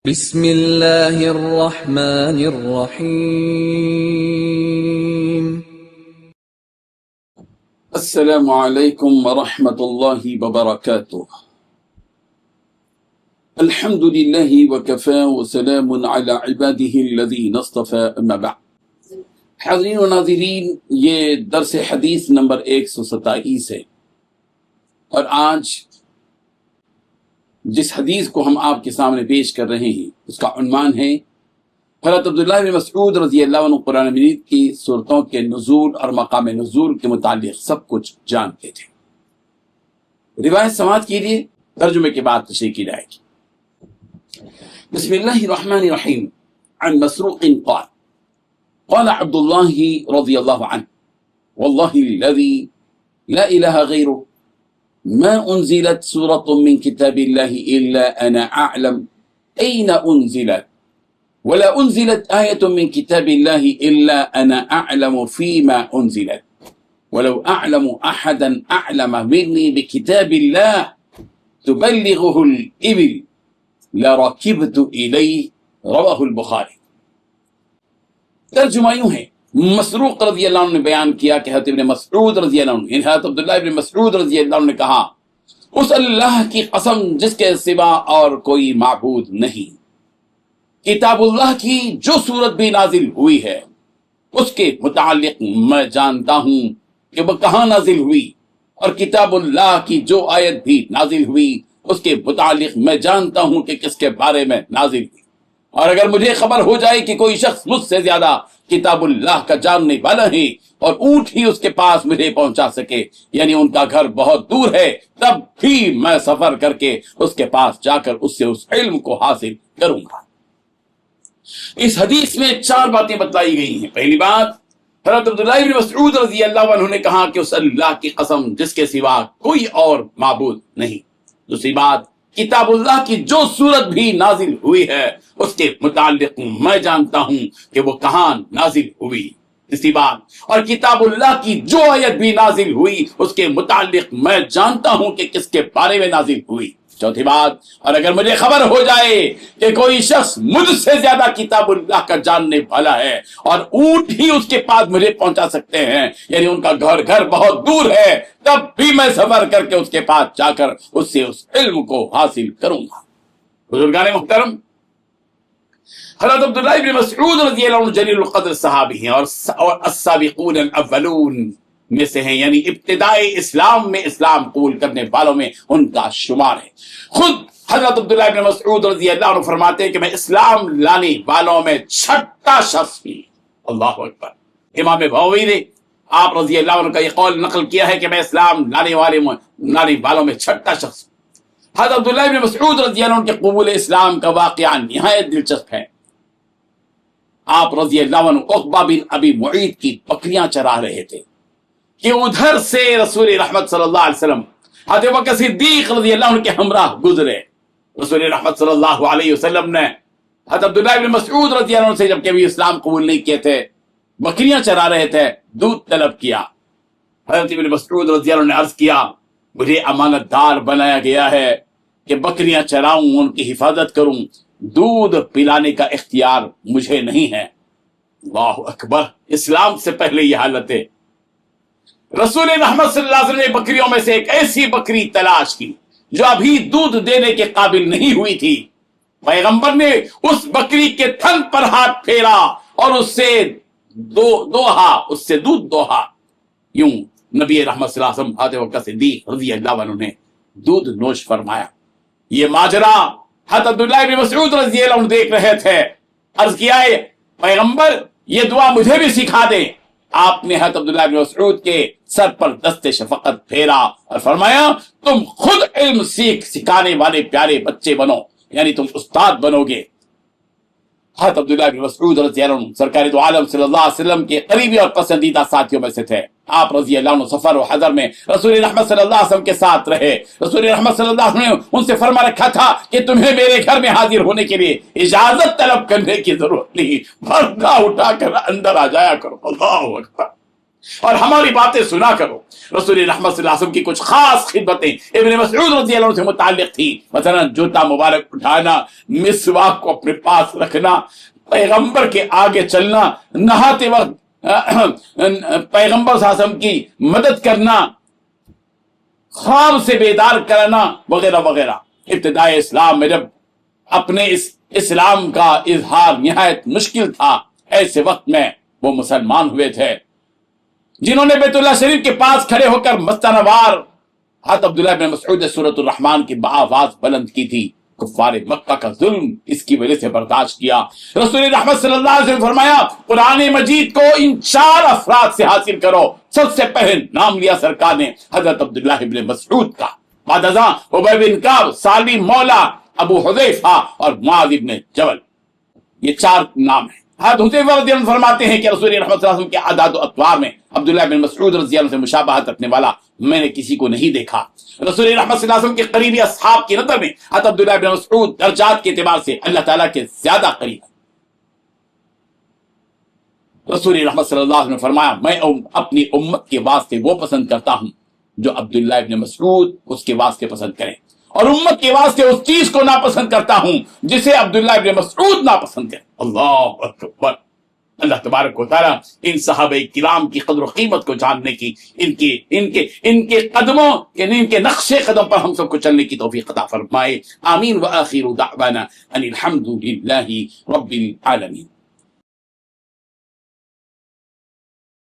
بسم اللہ الرحمن الرحیم۔ السلام علیکم ورحمۃ اللہ وبرکاتہ۔ الحمد للہ وکفی وسلام علی عباده الذین اصطفی، اما بعد۔ حاضرین و ناظرین، یہ درس حدیث نمبر 127 ہے، اور آج جس حدیث کو ہم آپ کے سامنے پیش کر رہے ہیں اس کا عنوان ہے حضرت عبداللہ بن مسعود رضی اللہ عنہ قرآن مجید کی صورتوں کے نزول اور مقام نزول کے متعلق سب کچھ جانتے تھے۔ روایت سماعت کیجیے، ترجمے کے بعد تشریح کی جائے گی۔ بسم اللہ الرحمن الرحیم۔ عن مسروق قال قال عبد اللہ رضی اللہ عنہ واللہ الذی لا الہ غیرہ ما انزلت سورة من كتاب الله إلا أنا أعلم أين أنزلت، ولا أنزلت آية من كتاب الله إلا أنا أعلم فيما أنزلت، ولو أعلم أحدا أعلم مني بكتاب الله تبلغه الإبل لركبت إليه، رواه البخاری۔ ترجمہ یوں ہے، مسروق رضی اللہ عنہ نے بیان کیا کہ حضرت ابن مسعود رضی اللہ عنہ، حضرت عبداللہ ابن مسعود رضی اللہ عنہ نے کہا، اس اللہ کی قسم جس کے سوا اور کوئی معبود نہیں، کتاب اللہ کی جو سورت بھی نازل ہوئی ہے اس کے متعلق میں جانتا ہوں کہ وہ کہاں نازل ہوئی، اور کتاب اللہ کی جو آیت بھی نازل ہوئی اس کے متعلق میں جانتا ہوں کہ کس کے بارے میں نازل ہوئی۔ اور اگر مجھے خبر ہو جائے کہ کوئی شخص مجھ سے زیادہ کتاب اللہ کا جاننے والا ہے اور اونٹ ہی اس کے پاس مجھے پہنچا سکے، یعنی ان کا گھر بہت دور ہے، تب بھی میں سفر کر کے اس کے پاس جا کر اس سے اس علم کو حاصل کروں گا۔ اس حدیث میں 4 باتیں بتلائی گئی ہیں۔ پہلی بات، حضرت عبداللہ بن مسعود رضی اللہ عنہ نے کہا کہ اس اللہ کی قسم جس کے سوا کوئی اور معبود نہیں۔ دوسری بات، کتاب اللہ کی جو سورت بھی نازل ہوئی ہے اس کے متعلق میں جانتا ہوں کہ وہ کہاں نازل ہوئی۔ تیسری بات، اور کتاب اللہ کی جو آیت بھی نازل ہوئی اس کے متعلق میں جانتا ہوں کہ کس کے بارے میں نازل ہوئی۔ چوتھی بات، اور اگر مجھے خبر ہو جائے کہ کوئی شخص مجھ سے زیادہ کتاب اللہ کا جاننے والا ہے اور اونٹ ہی اس کے پاس مجھے پہنچا سکتے ہیں، یعنی ان کا گھر بہت دور ہے، تب بھی میں سفر کر کے اس کے پاس جا کر اس سے اس علم کو حاصل کروں گا۔ بزرگان محترم، حضرت عبداللہ بن مسعود رضی اللہ عنہ جلیل القدر صحابی ہیں اور السابقون الاولون میں سے ہیں، یعنی ابتدائی اسلام میں اسلام قبول کرنے والوں میں ان کا شمار ہے۔ خود حضرت عبداللہ بن مسعود رضی اللہ عنہ فرماتے ہیں کہ میں اسلام لانے والوں میں 6واں شخص بھی۔ اللہ اکبر۔ امام بغوی نے آپ رضی اللہ عنہ کا یہ قول نقل کیا ہے کہ میں اسلام لانے والوں میں 6واں شخص۔ حضرت عبداللہ بن مسعود رضی اللہ عنہ کے قبول اسلام کا واقعہ نہایت دلچسپ ہے۔ آپ رضی اللہ عنہ عقبہ بن ابی معیط کی بکریاں چرا رہے تھے کہ ادھر سے رسول رحمت صلی اللہ علیہ وسلم حضرت ابوبکر صدیق رضی اللہ عنہ کے ہمراہ گزرے۔ رسول رحمت صلی اللہ علیہ وسلم نے حضرت عبداللہ بن مسعود رضی اللہ عنہ سے، جب کہ ابھی اسلام قبول نہیں کیے تھے، بکریاں چرا رہے تھے، دودھ طلب کیا۔ حضرت ابن مسعود رضی اللہ عنہ نے عرض کیا، مجھے امانت دار بنایا گیا ہے کہ بکریاں چراؤں، ان کی حفاظت کروں، دودھ پلانے کا اختیار مجھے نہیں ہے۔ اللہ اکبر۔ اسلام سے پہلے یہ حالت ہے۔ رسول رحمت صلی اللہ علیہ وسلم نے بکریوں میں سے ایک ایسی بکری تلاش کی جو ابھی دودھ دینے کے قابل نہیں ہوئی تھی۔ پیغمبر نے اس بکری کے تھن پر ہاتھ پھیرا اور اس سے دودھ دوہا۔ یوں نبی رحمت صلی اللہ علیہ وسلم حضرت ابوبکر صدیق رضی اللہ عنہ نے دودھ نوش فرمایا۔ یہ ماجرا حضرت عبداللہ بن مسعود رضی اللہ عنہ دیکھ رہے تھے۔ عرض کیا ہے، پیغمبر یہ دعا مجھے بھی سکھا دیں۔ آپ نے حضرت عبداللہ بن مسعود کے سر پر دست شفقت پھیرا اور فرمایا، تم خود علم سکھانے والے پیارے بچے بنو، یعنی تم استاد بنو گے۔ حضرت عبداللہ بن مسعود رضی اللہ عنہ سرکار دو عالم صلی اللہ علیہ وسلم کے قریبی اور پسندیدہ ساتھیوں میں سے تھے۔ آپ رضی اللہ عنہ سفر و حضر میں رسول رحمت صلی اللہ علیہ وسلم کے ساتھ رہے۔ رسول رحمت صلی اللہ علیہ وسلم نے ان سے فرما رکھا تھا کہ تمہیں میرے گھر میں حاضر ہونے کے لیے اجازت طلب کرنے کی ضرورت نہیں، پردہ اٹھا کر اندر آ جایا کرو۔ اللہ اکبر۔ اور ہماری باتیں سنا کرو۔ رسول رحمت صلی اللہ علیہ وسلم کی کچھ خاص خدمتیں ابن مسعود رضی اللہ عنہ سے متعلق تھی، مثلا جوتا مبارک اٹھانا، مسواک کو اپنے پاس رکھنا، پیغمبر کے آگے چلنا، نہاتے وقت پیغمبر صلی اللہ علیہ وسلم کی مدد کرنا، خواب سے بیدار کرنا، وغیرہ وغیرہ۔ ابتدائے اسلام میں جب اپنے اس اسلام کا اظہار نہایت مشکل تھا، ایسے وقت میں وہ مسلمان ہوئے تھے جنہوں نے بیت اللہ شریف کے پاس کھڑے ہو کر مستانہ وار حضرت عبداللہ بن مسعود نے سورۃ الرحمن کی بآواز بلند کی تھی۔ کفار مکہ کا ظلم اس کی وجہ سے برداشت کیا۔ رسول رحمت صلی اللہ علیہ وسلم نے فرمایا قرآن مجید کو ان 4 افراد سے حاصل کرو۔ سب سے پہلے نام لیا سرکار نے حضرت عبداللہ بن مسعود کا، بعد ازاں ابی بن کعب، سالم مولا ابو حذیفہ اور معاذ بن جبل۔ یہ 4 نام ہیں۔ حضرت حذیفہ رضی اللہ عنہ فرماتے ہیں کہ رسول رحمت صلی اللہ علیہ وسلم کے اعداد و اطوار میں عبداللہ بن مسعود رضی اللہ عنہ سے مشابہت رکھنے والا میں نے کسی کو نہیں دیکھا۔ رسول رحمت صلی اللہ علیہ وسلم کے قریبی اصحاب کی نظر میں حضرت عبداللہ بن مسعود درجات کے اعتبار سے اللہ تعالیٰ کے زیادہ قریب ہے۔ رسول رحمت صلی اللہ علیہ وسلم نے فرمایا میں اپنی امت کے واسطے وہ پسند کرتا ہوں جو عبداللہ بن مسعود اس کے واسطے پسند کریں، اور امت کے واسطے اس چیز کو ناپسند کرتا ہوں جسے عبداللہ بن مسعود ناپسند کرے۔ اللہ اکبر۔ اللہ تبارک و تعالیٰ ان صحابہ کرام کی قدر و قیمت کو جاننے کی، ان کے قدموں، ان کے نقش قدم پر ہم سب کو چلنے کی توفیق عطا فرمائے۔ آمین۔ وآخر دعوانا ان الحمد للہ رب العالمین۔